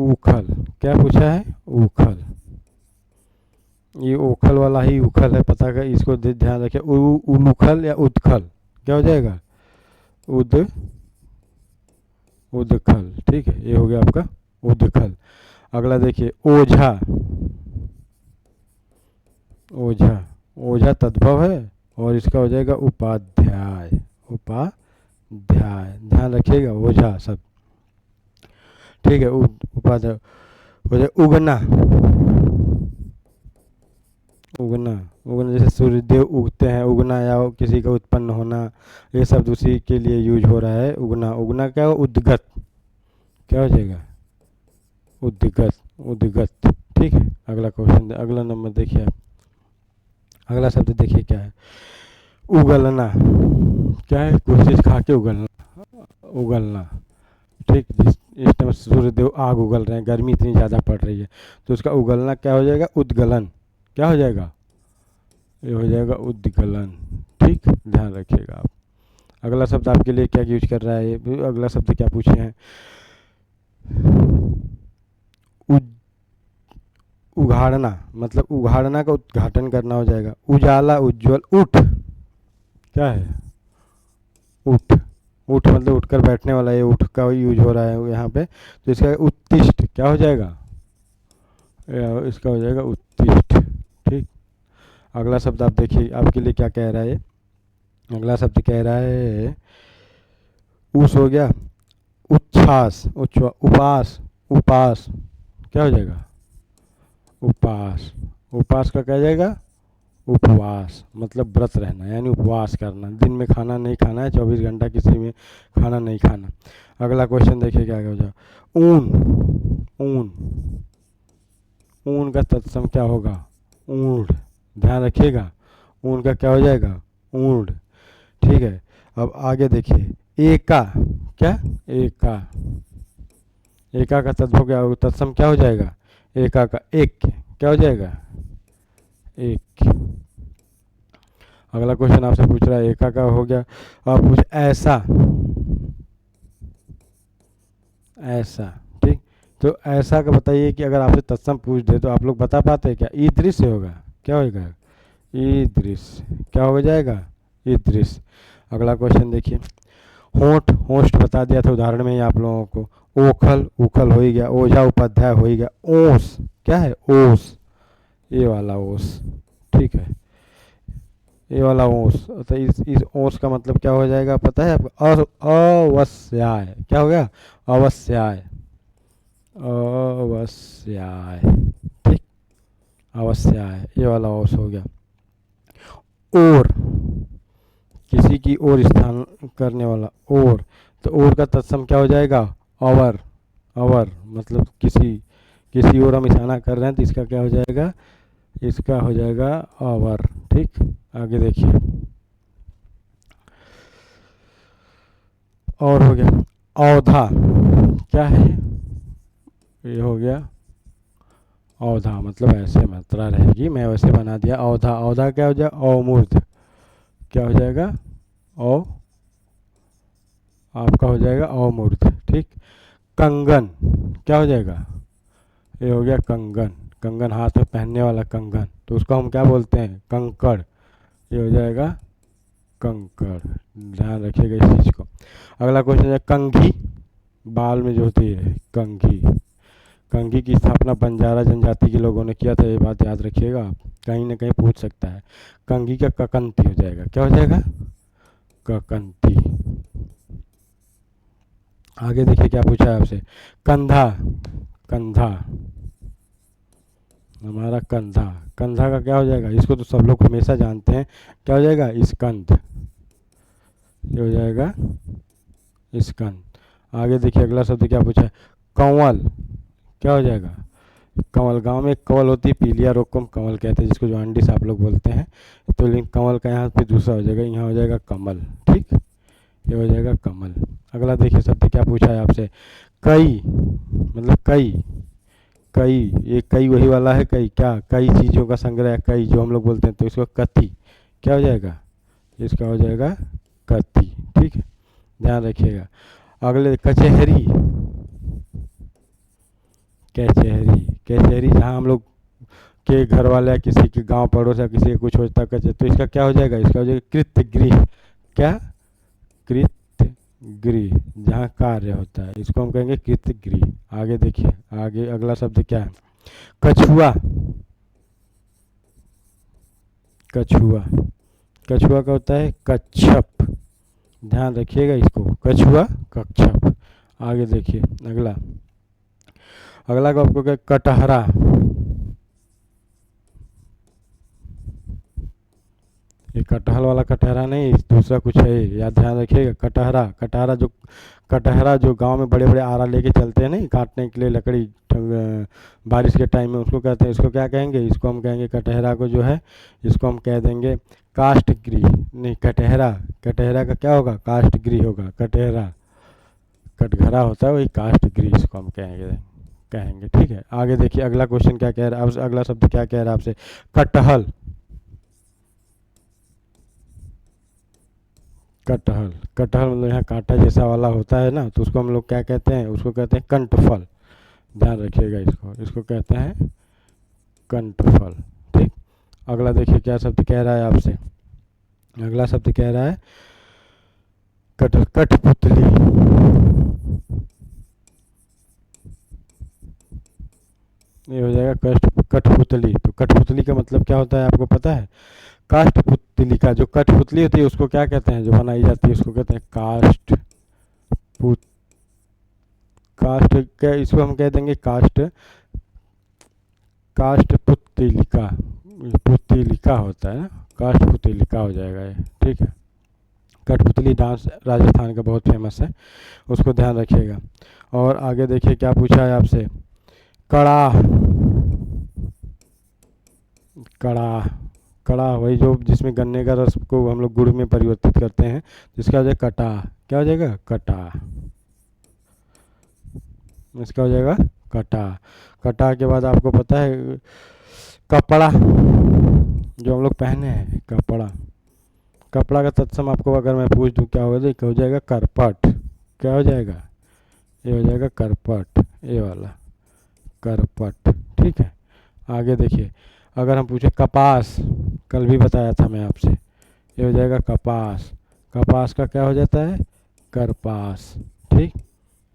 उखल क्या पूछा है, उखल। ये ओखल वाला ही उखल है, पता कर, इसको ध्यान रखें। उलूखल या उदखल क्या हो जाएगा, उद उदखल। ठीक है, ये हो गया आपका उदखल। अगला देखिए ओझा, ओझा, ओझा तद्भव है और इसका हो जाएगा उपाध्याय, उपाध्याय, ध्यान रखिएगा ओझा सब। ठीक है, उपाध्याय हो जाए। उगना, उगना, उगना जैसे सूर्यदेव उगते हैं, उगना या किसी का उत्पन्न होना, ये शब्द उसी के लिए यूज हो रहा है। उगना, उगना क्या हो, उद्गत, क्या हो जाएगा, उद्गत, उद्गत। ठीक है, अगला क्वेश्चन, अगला नंबर देखिए आप, अगला शब्द देखिए क्या है, उगलना। क्या है, कुछ चीज खा के उगलना, उगलना। ठीक, इस टाइम सूर्यदेव आग उगल रहे हैं, गर्मी इतनी ज़्यादा पड़ रही है, तो उसका उगलना क्या हो जाएगा, उद्गलन। क्या हो जाएगा, ये हो जाएगा उद्गलन। ठीक, ध्यान रखिएगा आप। अगला शब्द आपके लिए क्या यूज कर रहा है, ये अगला शब्द क्या पूछे हैं, उघाड़ना, मतलब उघाड़ना का उद्घाटन करना हो जाएगा। उजाला, उज्जवल, उठ, क्या है, उठ, उठ मतलब उठकर बैठने वाला, ये उठ का यूज हो रहा है यहाँ पे, तो इसका उत्तिष्ठ क्या हो जाएगा, इसका हो जाएगा उत्तिष्ठ। ठीक, अगला शब्द आप देखिए आपके लिए क्या कह रहा है, अगला शब्द कह रहा है, उस हो गया, उच्छ्वास, उपास, उपास क्या हो जाएगा, उपास, उपास का क्या जाएगा, उपवास, मतलब व्रत रहना, यानी उपवास करना, दिन में खाना नहीं खाना है, 24 घंटा किसी में खाना नहीं खाना। अगला क्वेश्चन देखिए क्या हो जाए, ऊन, ऊन, ऊन का तत्सम क्या होगा, ऊंढ़, ध्यान रखिएगा, ऊन का क्या हो जाएगा, ऊंढ़। ठीक है, अब आगे देखिए, एका, क्या, एका, एका का तद्भव क्या होगा, तत्सम क्या हो जाएगा, एका का एक, क्या हो जाएगा, एक। अगला क्वेश्चन आपसे पूछ रहा है, एका का हो गया, अब कुछ ऐसा, ऐसा। ठीक, तो ऐसा का बताइए कि अगर आपसे तत्सम पूछ दे तो आप लोग बता पाते हैं क्या, ईदृश से होगा, क्या होगा, ईदृश, क्या हो जाएगा, ईदृश। अगला क्वेश्चन देखिए, होंठ, होस्ट बता दिया था उदाहरण में ही आप लोगों को। ओखल, उखल हो ही गया। ओझा, उपाध्याय हो ही गया। ओस, क्या है, ओस, ये वाला ओस। ठीक है, ये वाला ओस, तो इस ओस का मतलब क्या हो जाएगा पता है आपको, अवस्याय, क्या हो गया, अवस्याय, अवस्याय। ठीक, अवस्याय, ये वाला ओस हो गया। और, किसी की ओर स्थान करने वाला, और, तो और का तत्सम क्या हो जाएगा, अवर, अवर मतलब किसी ओर हम इशारा कर रहे हैं तो इसका क्या हो जाएगा, इसका हो जाएगा अवर। ठीक, आगे देखिए, और हो गया, औधा, क्या है, ये हो गया औधा, मतलब ऐसे मात्रा रहेगी, मैं वैसे बना दिया औधा। औधा क्या हो जाएगा, अवमूर्ध, क्या हो जाएगा, औ, आपका हो जाएगा अवमूर्ध। ठीक, कंगन, क्या हो जाएगा, ये हो गया कंगन, कंगन हाथ में पहनने वाला कंगन, तो उसको हम क्या बोलते हैं, कंकड़, ये हो जाएगा कंकड़। ध्यान रखिएगा इस चीज़ को। अगला क्वेश्चन है, कंघी, बाल में जो होती है कंघी, कंघी की स्थापना बंजारा जनजाति के लोगों ने किया था, ये बात याद रखिएगा आप, कहीं ना कहीं पूछ सकता है। कंघी का ककंती हो जाएगा, क्या हो जाएगा, ककंती। आगे देखिए क्या पूछा है आपसे, कंधा, कंधा, हमारा कंधा, कंधा का क्या हो जाएगा, इसको तो सब लोग हमेशा जानते हैं, क्या हो जाएगा, स्कंद, ये हो जाएगा स्कंद। आगे देखिए अगला शब्द क्या पूछा है, कंवल, क्या हो जाएगा, कंवल, गांव में एक कंवल होती है, पीलिया रोग को हम कंवल कहते हैं, जिसको जॉन्डिस आप लोग बोलते हैं, तो लेकिन कंवल का यहाँ पे दूसरा हो जाएगा, यहाँ हो जाएगा कमल। ठीक, ये हो जाएगा कमल। अगला देखिए शब्द क्या पूछा है आपसे, कई, मतलब कई, कई, ये कई वही वाला है, कई क्या, कई चीज़ों का संग्रह, कई जो हम लोग बोलते हैं, तो इसको कथी, क्या हो जाएगा, इसका हो जाएगा कति। ठीक है, ध्यान रखिएगा। अगले कचहरी, कचहरी, कचहरी जहाँ हम लोग के घर वाले या किसी के गांव पड़ोस या किसी का कुछ होता कचहरी, तो इसका क्या हो जाएगा, इसका हो जाएगा कृत्य गृह। क्या, कृत्य गृह, जहाँ कार्य होता है इसको हम कहेंगे कृत्य गृह। आगे देखिए, आगे अगला शब्द क्या है, कछुआ, कछुआ, कछुआ का होता है कच्छप। ध्यान रखिएगा इसको, कछुआ कच्छप। आगे देखिए अगला, अगला को आपको क्या, कटहरा, ये कटहल वाला कटहरा नहीं, दूसरा कुछ है, याद ध्यान रखिएगा। कटहरा, कटहरा जो, कटहरा जो गांव में बड़े बड़े आरा लेके चलते हैं नहीं काटने के लिए लकड़ी बारिश के टाइम में, उसको कहते हैं, इसको क्या कहेंगे, इसको हम कहेंगे कटहरा को जो है, इसको हम कह देंगे काष्ठगृह। नहीं, कटहरा, कटहरा का क्या होगा, काष्ठगृह होगा। कटहरा कटघरा होता है, वही काष्ठगृह इसको हम कहेंगे, कहेंगे। ठीक है, आगे देखिए अगला क्वेश्चन क्या कह रहा है, अब अगला शब्द क्या कह रहा है आपसे, कटहल, कटहल, कटहल मतलब यहाँ कांटा जैसा वाला होता है ना, तो उसको हम लोग क्या कहते हैं, उसको कहते हैं कंठफल। ध्यान रखिएगा इसको, इसको कहते हैं कंठफल। ठीक, अगला देखिए क्या शब्द कह रहा है आपसे, अगला शब्द कह रहा है कठपुतली, ये हो जाएगा कठपुतली। तो कठपुतली का मतलब क्या होता है आपको पता है, काष्ठपुतली का जो कठपुतली होती है उसको क्या कहते हैं, जो बनाई जाती है उसको कहते हैं काष्ठपुत, काष्ठ का इसको हम कह देंगे काष्ठपुतलिका, पुतलिका होता है ना, काष्ठपुतलिका हो जाएगा ये। ठीक है, कठपुतली डांस राजस्थान का बहुत फेमस है, उसको ध्यान रखिएगा। और आगे देखिए क्या पूछा है आपसे, कड़ाह, कड़ाह, कड़ाह वही जो जिसमें गन्ने का रस को हम लोग गुड़ में परिवर्तित करते हैं, जिसका हो जाएगा कटाह। क्या हो जाएगा, कटाह, इसका हो जाएगा कटाह। कटाह के बाद आपको पता है कपड़ा, जो हम लोग पहने हैं, कपड़ा, कपड़ा का तत्सम आपको अगर मैं पूछ दूं क्या होगा, तो हो जाएगा करपट। क्या हो जाएगा, ये हो जाएगा करपट, ये वाला करपट। ठीक है, आगे देखिए, अगर हम पूछे कपास, कल भी बताया था मैं आपसे, ये हो जाएगा कपास, कपास का क्या हो जाता है, करपास। ठीक,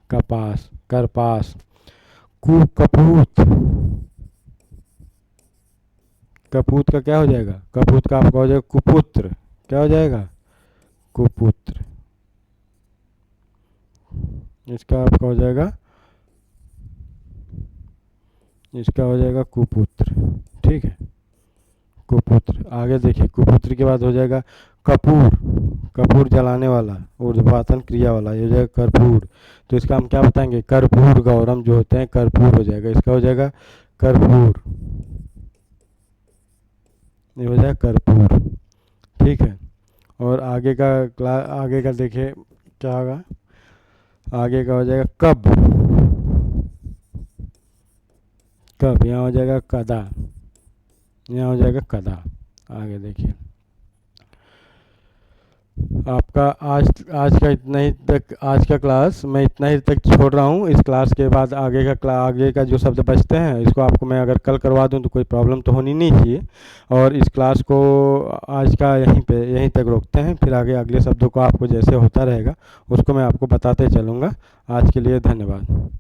कपास, करपास। कपूत, कपूत का क्या हो जाएगा, कपूत का आपका हो जाएगा कुपुत्र। क्या हो जाएगा, कुपुत्र, इसका आपका हो जाएगा, इसका हो जाएगा कुपुत्र। ठीक है, कुपुत्र। आगे देखिए, कुपुत्र के बाद हो जाएगा कपूर, कपूर जलाने वाला, ऊर्ध्वपातन क्रिया वाला, ये हो जाएगा कर्पूर। तो इसका हम क्या बताएंगे, कर्पूर गौरम जो होते हैं, कर्पूर हो जाएगा, इसका हो जाएगा कर्पूर, ये हो जाएगा कर्पूर। ठीक है, और आगे का आगे का देखिए क्या होगा, आगे का हो जाएगा कब, कब, यहाँ हो जाएगा कदा, यहाँ हो जाएगा कदा। आगे देखिए, आपका आज का इतना ही तक, आज का क्लास मैं इतना ही तक छोड़ रहा हूँ। इस क्लास के बाद आगे का जो शब्द बचते हैं इसको आपको मैं अगर कल करवा दूँ तो कोई प्रॉब्लम तो होनी नहीं चाहिए। और इस क्लास को आज का यहीं तक रोकते हैं, फिर आगे अगले शब्दों को आपको जैसे होता रहेगा उसको मैं आपको बताते चलूँगा। आज के लिए धन्यवाद।